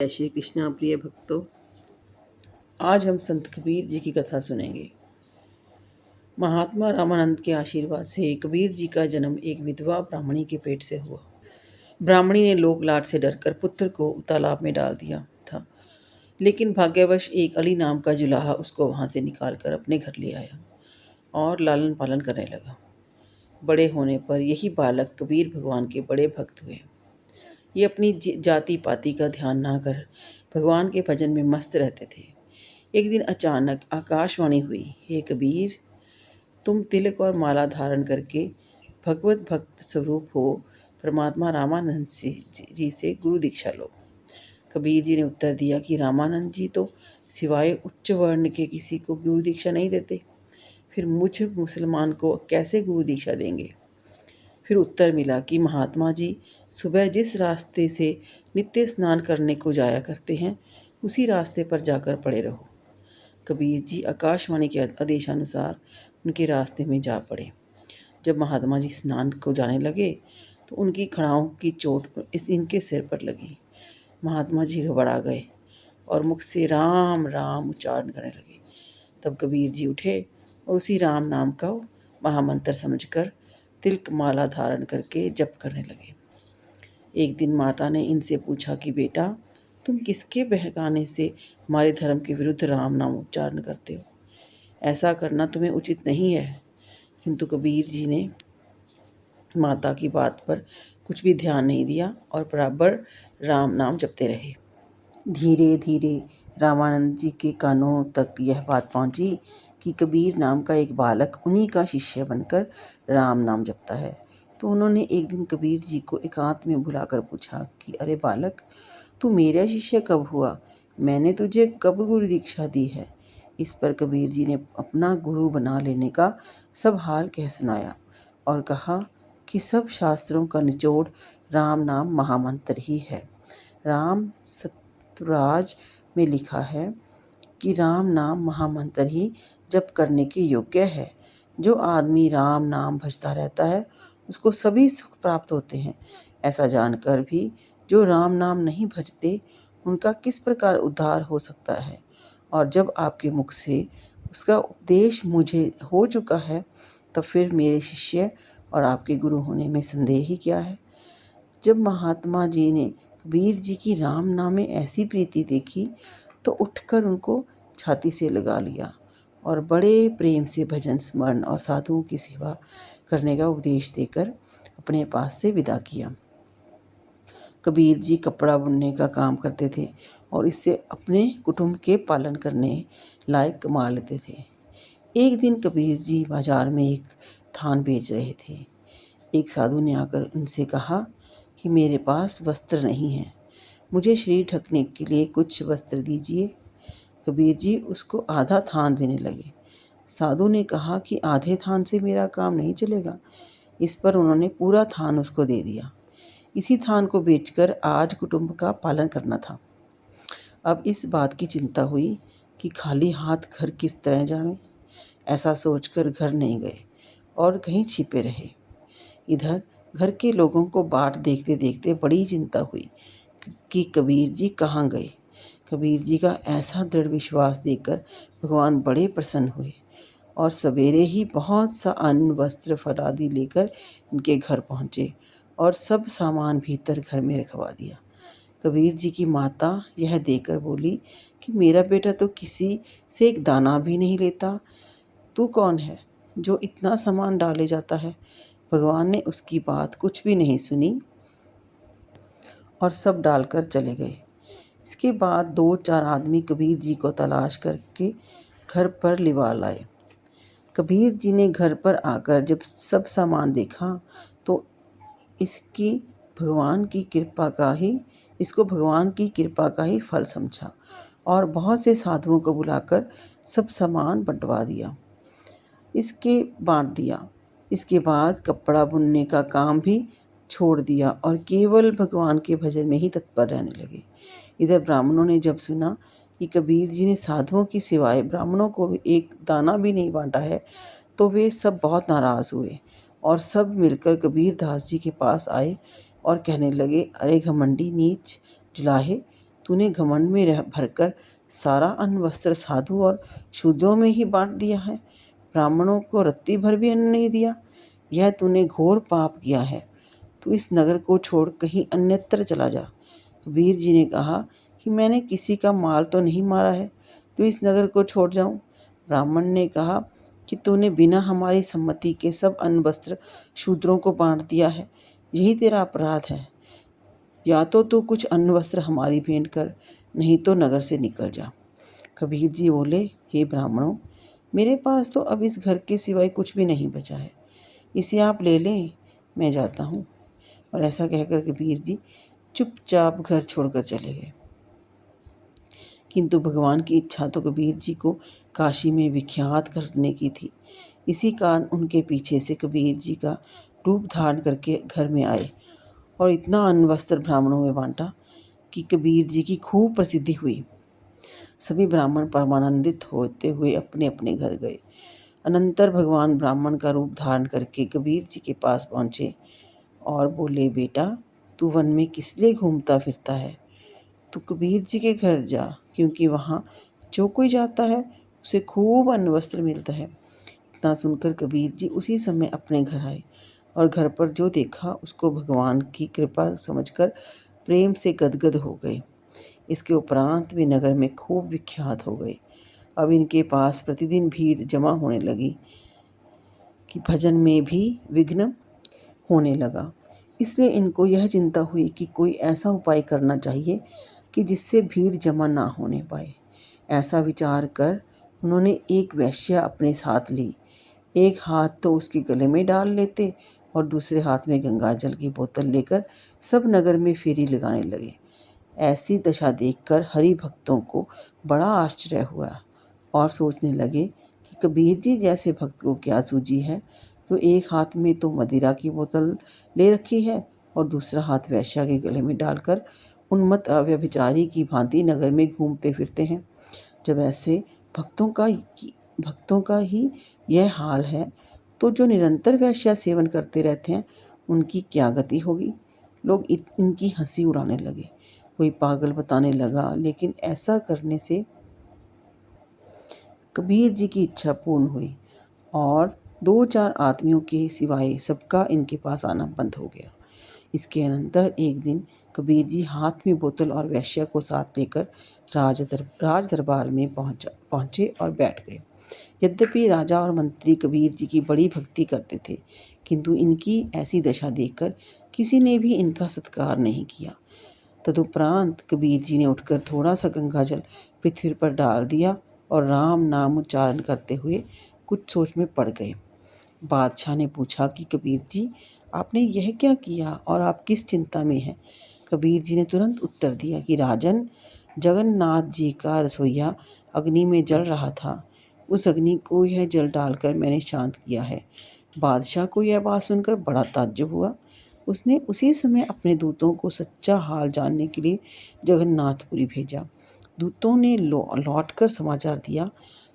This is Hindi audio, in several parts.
जय श्री कृष्णा प्रिय भक्तों, आज हम संत कबीर जी की कथा सुनेंगे। महात्मा रामानंद के आशीर्वाद से कबीर जी का जन्म एक विधवा ब्राह्मणी के पेट से हुआ। ब्राह्मणी ने लोक लाड से डरकर पुत्र को तालाब में डाल दिया था, लेकिन भाग्यवश एक अली नाम का जुलाहा उसको वहां से निकालकर अपने घर ले आया और लालन पालन करने लगा। बड़े होने पर यही बालक कबीर भगवान के बड़े भक्त हुए। ये अपनी जाति पाति का ध्यान ना कर भगवान के भजन में मस्त रहते थे। एक दिन अचानक आकाशवाणी हुई, हे कबीर, तुम तिलक और माला धारण करके भगवत भक्त स्वरूप हो परमात्मा रामानंद जी से गुरु दीक्षा लो। कबीर जी ने उत्तर दिया कि रामानंद जी तो सिवाय उच्च वर्ण के किसी को गुरु दीक्षा नहीं देते, फिर मुझ मुसलमान को कैसे गुरु दीक्षा देंगे। फिर उत्तर मिला कि महात्मा जी सुबह जिस रास्ते से नित्य स्नान करने को जाया करते हैं, उसी रास्ते पर जाकर पड़े रहो। कबीर जी आकाशवाणी के आदेशानुसार उनके रास्ते में जा पड़े। जब महात्मा जी स्नान को जाने लगे तो उनकी खड़ाओं की चोट इनके सिर पर लगी। महात्मा जी घबरा गए और मुख से राम राम उच्चारण करने लगे। तब कबीर जी उठे और उसी राम नाम का महामंत्र समझकर तिलक माला धारण करके जप करने लगे। एक दिन माता ने इनसे पूछा कि बेटा, तुम किसके बहकाने से हमारे धर्म के विरुद्ध राम नाम उच्चारण करते हो? ऐसा करना तुम्हें उचित नहीं है। किंतु कबीर जी ने माता की बात पर कुछ भी ध्यान नहीं दिया और बराबर राम नाम जपते रहे। धीरे धीरे रामानंद जी के कानों तक यह बात पहुंची कि कबीर नाम का एक बालक उन्हीं का शिष्य बनकर राम नाम जपता है। तो उन्होंने एक दिन कबीर जी को एकांत में बुलाकर पूछा कि अरे बालक, तू मेरा शिष्य कब हुआ? मैंने तुझे कब गुरु दीक्षा दी है? इस पर कबीर जी ने अपना गुरु बना लेने का सब हाल कह सुनाया और कहा कि सब शास्त्रों का निचोड़ राम नाम महामंत्र ही है। राम सतराज में लिखा है कि राम नाम महामंत्र ही जप करने के योग्य है। जो आदमी राम नाम भजता रहता है उसको सभी सुख प्राप्त होते हैं। ऐसा जानकर भी जो राम नाम नहीं भजते उनका किस प्रकार उद्धार हो सकता है? और जब आपके मुख से उसका उपदेश मुझे हो चुका है, तब फिर मेरे शिष्य और आपके गुरु होने में संदेह ही क्या है? जब महात्मा जी ने कबीर जी की राम नाम में ऐसी प्रीति देखी तो उठकर उनको छाती से लगा लिया और बड़े प्रेम से भजन स्मरण और साधुओं की सेवा करने का उपदेश देकर अपने पास से विदा किया। कबीर जी कपड़ा बुनने का काम करते थे और इससे अपने कुटुंब के पालन करने लायक कमा लेते थे। एक दिन कबीर जी बाजार में एक थान बेच रहे थे। एक साधु ने आकर उनसे कहा कि मेरे पास वस्त्र नहीं है, मुझे शरीर ढकने के लिए कुछ वस्त्र दीजिए। कबीर जी उसको आधा थान देने लगे। साधु ने कहा कि आधे थान से मेरा काम नहीं चलेगा। इस पर उन्होंने पूरा थान उसको दे दिया। इसी थान को बेचकर आज कुटुंब का पालन करना था। अब इस बात की चिंता हुई कि खाली हाथ घर किस तरह जाएं। ऐसा सोचकर घर नहीं गए और कहीं छिपे रहे। इधर घर के लोगों को बाट देखते देखते बड़ी चिंता हुई कि कबीर जी कहाँ गए। कबीर जी का ऐसा दृढ़ विश्वास देखकर भगवान बड़े प्रसन्न हुए और सवेरे ही बहुत सा अन्न वस्त्र फल आदि लेकर इनके घर पहुँचे और सब सामान भीतर घर में रखवा दिया। कबीर जी की माता यह देखकर बोली कि मेरा बेटा तो किसी से एक दाना भी नहीं लेता, तू कौन है जो इतना सामान डाले जाता है? भगवान ने उसकी बात कुछ भी नहीं सुनी और सब डालकर चले गए। इसके बाद 2-4 आदमी कबीर जी को तलाश करके घर पर लिवा लाए। कबीर जी ने घर पर आकर जब सब सामान देखा तो इसको भगवान की कृपा का ही फल समझा और बहुत से साधुओं को बुलाकर सब सामान बांट दिया। इसके बाद कपड़ा बुनने का काम भी छोड़ दिया और केवल भगवान के भजन में ही तत्पर रहने लगे। इधर ब्राह्मणों ने जब सुना कि कबीर जी ने साधुओं की सिवाय ब्राह्मणों को एक दाना भी नहीं बांटा है, तो वे सब बहुत नाराज़ हुए और सब मिलकर कबीर दास जी के पास आए और कहने लगे, अरे घमंडी नीच जुलाहे, तूने घमंड में भरकर सारा अन्न वस्त्र साधु और शूद्रों में ही बांट दिया है, ब्राह्मणों को रत्ती भर भी अन्न नहीं दिया। यह तूने घोर पाप किया है। तू इस नगर को छोड़ कहीं अन्यत्र चला जा। कबीर जी ने कहा कि मैंने किसी का माल तो नहीं मारा है, तो इस नगर को छोड़ जाऊं। ब्राह्मण ने कहा कि तूने बिना हमारी सम्मति के सब अन्न वस्त्र शूद्रों को बांट दिया है, यही तेरा अपराध है। या तो तू कुछ अन्न वस्त्र हमारी भेंट कर, नहीं तो नगर से निकल जा। कबीर जी बोले, हे ब्राह्मणों, मेरे पास तो अब इस घर के सिवाय कुछ भी नहीं बचा है, इसे आप ले लें, मैं जाता हूँ। और ऐसा कहकर कबीर जी चुपचाप घर छोड़कर चले गए। किंतु भगवान की इच्छा तो कबीर जी को काशी में विख्यात करने की थी। इसी कारण उनके पीछे से कबीर जी का रूप धारण करके घर में आए और इतना अन्न वस्त्र ब्राह्मणों में बांटा कि कबीर जी की खूब प्रसिद्धि हुई। सभी ब्राह्मण परमानंदित होते हुए अपने अपने घर गए। अनंतर भगवान ब्राह्मण का रूप धारण करके कबीर जी के पास पहुँचे और बोले, बेटा, तू वन में किस लिए घूमता फिरता है? तू कबीर जी के घर जा, क्योंकि वहाँ जो कोई जाता है उसे खूब अन्न वस्त्र मिलता है। इतना सुनकर कबीर जी उसी समय अपने घर आए और घर पर जो देखा उसको भगवान की कृपा समझकर प्रेम से गदगद हो गए। इसके उपरांत वे नगर में खूब विख्यात हो गए। अब इनके पास प्रतिदिन भीड़ जमा होने लगी कि भजन में भी विघ्न होने लगा। इसलिए इनको यह चिंता हुई कि कोई ऐसा उपाय करना चाहिए कि जिससे भीड़ जमा ना होने पाए। ऐसा विचार कर उन्होंने एक वेश्या अपने साथ ली। एक हाथ तो उसके गले में डाल लेते और दूसरे हाथ में गंगा जल की बोतल लेकर सब नगर में फेरी लगाने लगे। ऐसी दशा देखकर हरि भक्तों को बड़ा आश्चर्य हुआ और सोचने लगे कि कबीर जी जैसे भक्त को क्या सूझी है, तो एक हाथ में तो मदिरा की बोतल ले रखी है और दूसरा हाथ वेश्या के गले में डालकर उन्मत्त व्यभिचारी की भांति नगर में घूमते फिरते हैं। जब ऐसे भक्तों का ही यह हाल है, तो जो निरंतर वेश्या सेवन करते रहते हैं उनकी क्या गति होगी। लोग इनकी हंसी उड़ाने लगे। कोई पागल बताने लगा, लेकिन ऐसा करने से कबीर जी की इच्छा पूर्ण हुई और 2-4 आदमियों के सिवाय सबका इनके पास आना बंद हो गया। इसके अनंतर एक दिन कबीर जी हाथ में बोतल और वेश्या को साथ लेकर राज दरबार में पहुँचे और बैठ गए। यद्यपि राजा और मंत्री कबीर जी की बड़ी भक्ति करते थे, किंतु इनकी ऐसी दशा देखकर किसी ने भी इनका सत्कार नहीं किया। तदुपरांत कबीर जी ने उठकर थोड़ा सा गंगा जल पृथ्वी पर डाल दिया और राम नाम उच्चारण करते हुए कुछ सोच में पड़ गए। बादशाह ने पूछा कि कबीर जी, आपने यह क्या किया और आप किस चिंता में हैं? कबीर जी ने तुरंत उत्तर दिया कि राजन, जगन्नाथ जी का रसोइया अग्नि में जल रहा था, उस अग्नि को यह जल डालकर मैंने शांत किया है। बादशाह को यह बात सुनकर बड़ा ताज्जुब हुआ। उसने उसी समय अपने दूतों को सच्चा हाल जानने के लिए जगन्नाथपुरी भेजा। दूतों ने लौटकर समाचार दिया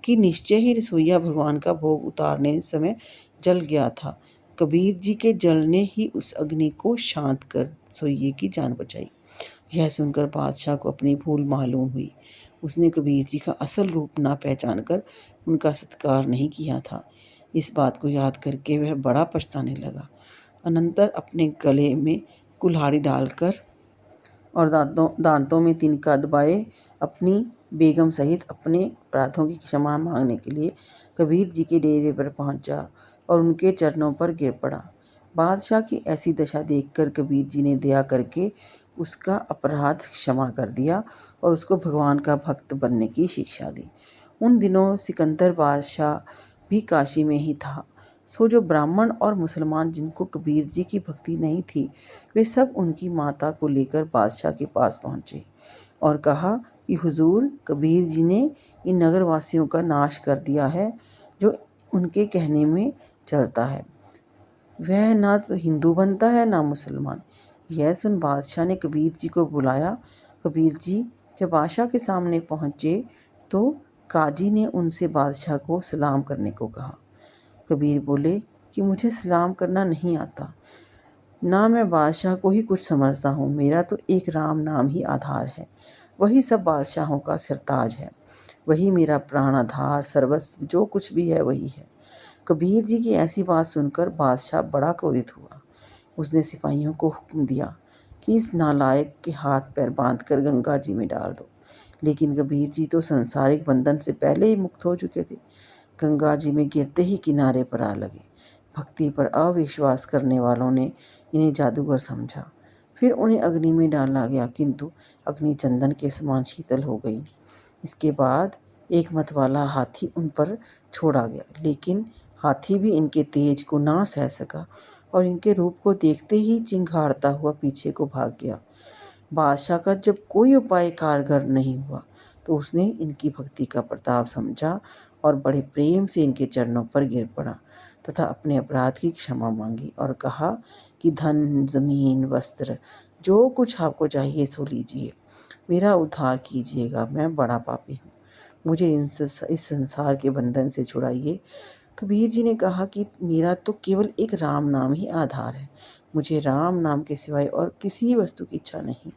कि निश्चय ही रसोइया भगवान का भोग उतारने समय जल गया था। कबीर जी के जलने ही उस अग्नि को शांत कर रसोइये की जान बचाई। यह सुनकर बादशाह को अपनी भूल मालूम हुई। उसने कबीर जी का असल रूप ना पहचान कर उनका सत्कार नहीं किया था। इस बात को याद करके वह बड़ा पछताने लगा। अनंतर अपने गले में कुल्हाड़ी डालकर और दांतों में तिनका दबाए अपनी बेगम सहित अपने अपराधों की क्षमा मांगने के लिए कबीर जी के डेरे पर पहुंचा और उनके चरणों पर गिर पड़ा। बादशाह की ऐसी दशा देखकर कबीर जी ने दया करके उसका अपराध क्षमा कर दिया और उसको भगवान का भक्त बनने की शिक्षा दी। उन दिनों सिकंदर बादशाह भी काशी में ही था। सो जो ब्राह्मण और मुसलमान जिनको कबीर जी की भक्ति नहीं थी, वे सब उनकी माता को लेकर बादशाह के पास पहुँचे और कहा कि हुजूर, कबीर जी ने इन नगरवासियों का नाश कर दिया है जो उनके कहने में चलता है। वह ना तो हिंदू बनता है ना मुसलमान। यह सुन बादशाह ने कबीर जी को बुलाया। कबीर जी जब बादशाह के सामने पहुँचे तो काजी ने उनसे बादशाह को सलाम करने को कहा। कबीर बोले कि मुझे सलाम करना नहीं आता, ना मैं बादशाह को ही कुछ समझता हूँ, मेरा तो एक राम नाम ही आधार है। वही सब बादशाहों का सिरताज है, वही मेरा प्राणाधार सर्वस्व, जो कुछ भी है वही है। कबीर जी की ऐसी बात सुनकर बादशाह बड़ा क्रोधित हुआ। उसने सिपाहियों को हुक्म दिया कि इस नालायक के हाथ पैर बांधकर गंगा जी में डाल दो। लेकिन कबीर जी तो संसारिक बंधन से पहले ही मुक्त हो चुके थे। गंगा जी में गिरते ही किनारे पर आ लगे। भक्ति पर अविश्वास करने वालों ने इन्हें जादूगर समझा। फिर उन्हें अग्नि में डाला गया, किंतु अग्नि चंदन के समान शीतल हो गई। इसके बाद एक मतवाला हाथी उन पर छोड़ा गया, लेकिन हाथी भी इनके तेज को ना सह सका और इनके रूप को देखते ही चिंघाड़ता हुआ पीछे को भाग गया। बादशाह का जब कोई उपाय कारगर नहीं हुआ तो उसने इनकी भक्ति का प्रताप समझा और बड़े प्रेम से इनके चरणों पर गिर पड़ा तथा अपने अपराध की क्षमा मांगी और कहा कि धन, जमीन, वस्त्र, जो कुछ आपको चाहिए सो लीजिए, मेरा उद्धार कीजिएगा, मैं बड़ा पापी हूँ, मुझे इस संसार के बंधन से छुड़ाइए। कबीर जी ने कहा कि मेरा तो केवल एक राम नाम ही आधार है, मुझे राम नाम के सिवाय और किसी वस्तु की इच्छा नहीं।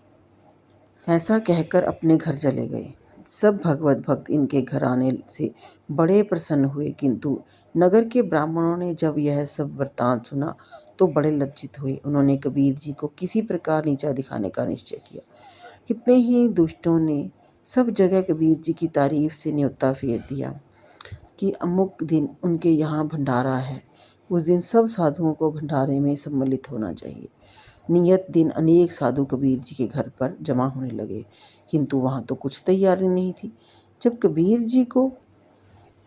ऐसा कहकर अपने घर चले गए। सब भगवत भक्त इनके घर आने से बड़े प्रसन्न हुए, किंतु नगर के ब्राह्मणों ने जब यह सब वृत्तांत सुना तो बड़े लज्जित हुए। उन्होंने कबीर जी को किसी प्रकार नीचा दिखाने का निश्चय किया। कितने ही दुष्टों ने सब जगह कबीर जी की तारीफ से न्योता फेर दिया कि अमुक दिन उनके यहाँ भंडारा है, उस दिन सब साधुओं को भंडारे में सम्मिलित होना चाहिए। नियत दिन अनेक साधु कबीर जी के घर पर जमा होने लगे, किंतु वहाँ तो कुछ तैयारी नहीं थी। जब कबीर जी को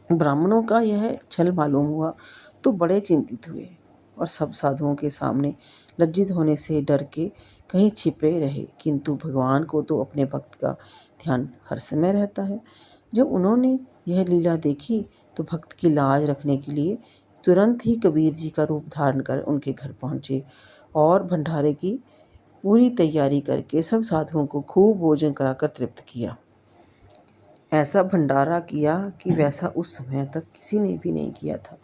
ब्राह्मणों का यह छल मालूम हुआ तो बड़े चिंतित हुए और सब साधुओं के सामने लज्जित होने से डर के कहीं छिपे रहे, किंतु भगवान को तो अपने भक्त का ध्यान हर समय रहता है। जब उन्होंने यह लीला देखी तो भक्त की लाज रखने के लिए तुरंत ही कबीर जी का रूप धारण कर उनके घर पहुँचे और भंडारे की पूरी तैयारी करके सब साधुओं को खूब भोजन कराकर तृप्त किया। ऐसा भंडारा किया कि वैसा उस समय तक किसी ने भी नहीं किया था।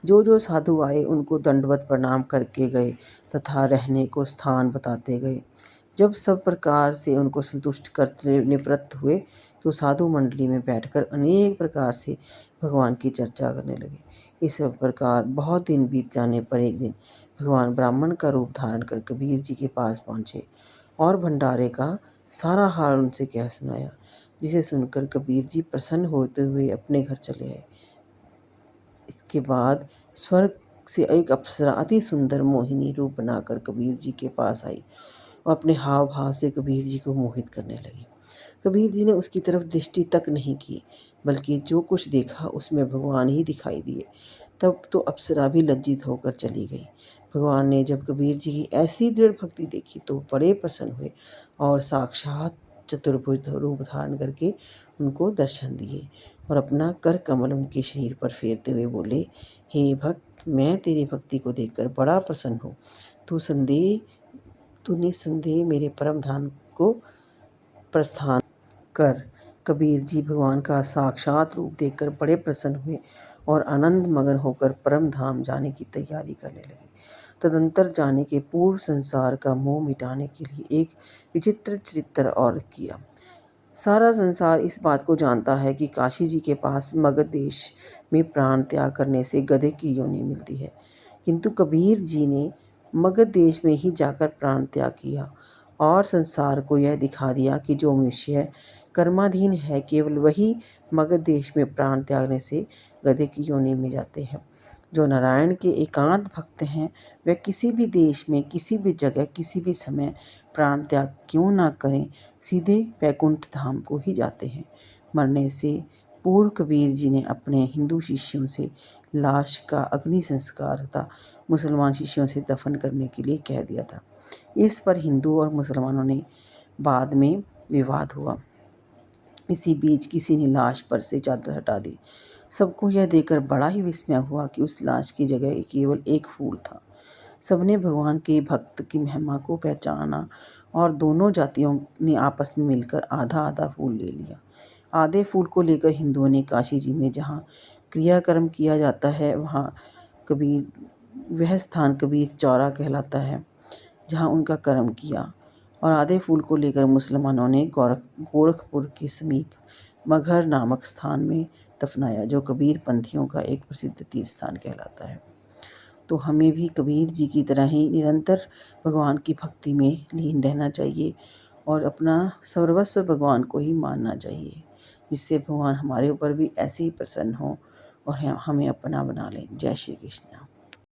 जो जो साधु आए उनको दंडवत प्रणाम करके गए तथा रहने को स्थान बताते गए। जब सब प्रकार से उनको संतुष्ट करते निवृत्त हुए तो साधु मंडली में बैठकर अनेक प्रकार से भगवान की चर्चा करने लगे। इस प्रकार बहुत दिन बीत जाने पर एक दिन भगवान ब्राह्मण का रूप धारण कर कबीर जी के पास पहुँचे और भंडारे का सारा हाल उनसे कह सुनाया, जिसे सुनकर कबीर जी प्रसन्न होते हुए अपने घर चले आए। इसके बाद स्वर्ग से एक अप्सरा अति सुंदर मोहिनी रूप बनाकर कबीर जी के पास आई और अपने हाव भाव से कबीर जी को मोहित करने लगी। कबीर जी ने उसकी तरफ दृष्टि तक नहीं की, बल्कि जो कुछ देखा उसमें भगवान ही दिखाई दिए। तब तो अप्सरा भी लज्जित होकर चली गई। भगवान ने जब कबीर जी की ऐसी दृढ़ भक्ति देखी तो बड़े प्रसन्न हुए और साक्षात चतुर्भुज रूप धारण करके उनको दर्शन दिए और अपना कर कमल उनके शरीर पर फेरते हुए बोले, हे भक्त, मैं तेरी भक्ति को देखकर बड़ा प्रसन्न हूँ। तू निस्संदेह मेरे परम धाम को प्रस्थान कर। कबीर जी भगवान का साक्षात रूप देखकर बड़े प्रसन्न हुए और आनंद मगन होकर परम धाम जाने की तैयारी करने लगे। तदंतर जाने के पूर्व संसार का मोह मिटाने के लिए एक विचित्र चरित्र और किया। सारा संसार इस बात को जानता है कि काशी जी के पास मगध देश में प्राण त्याग करने से गधे की योनि मिलती है, किंतु कबीर जी ने मगध देश में ही जाकर प्राण त्याग किया और संसार को यह दिखा दिया कि जो मनुष्य कर्माधीन है केवल वही मगध देश में प्राण त्यागने से गधे की योनि में जाते हैं। जो नारायण के एकांत भक्त हैं वे किसी भी देश में, किसी भी जगह, किसी भी समय प्राण त्याग क्यों ना करें, सीधे वैकुंठ धाम को ही जाते हैं। मरने से पूर्व कबीर जी ने अपने हिंदू शिष्यों से लाश का अग्नि संस्कार तथा मुसलमान शिष्यों से दफन करने के लिए कह दिया था। इस पर हिंदू और मुसलमानों ने बाद में विवाद हुआ। इसी बीच किसी ने लाश पर से चादर हटा दी। सबको यह देखकर बड़ा ही विस्मय हुआ कि उस लाश की जगह केवल एक फूल था। सबने भगवान के भक्त की महिमा को पहचाना और दोनों जातियों ने आपस में मिलकर आधा आधा फूल ले लिया। आधे फूल को लेकर हिंदुओं ने काशी जी में जहाँ क्रियाकर्म किया जाता है वह स्थान कबीर चौरा कहलाता है, जहाँ उनका कर्म किया, और आधे फूल को लेकर मुसलमानों ने गोरखपुर के समीप मगहर नामक स्थान में दफनाया, जो कबीर पंथियों का एक प्रसिद्ध तीर्थ स्थान कहलाता है। तो हमें भी कबीर जी की तरह ही निरंतर भगवान की भक्ति में लीन रहना चाहिए और अपना सर्वस्व भगवान को ही मानना चाहिए, जिससे भगवान हमारे ऊपर भी ऐसे ही प्रसन्न हो और हमें अपना बना लें। जय श्री कृष्ण।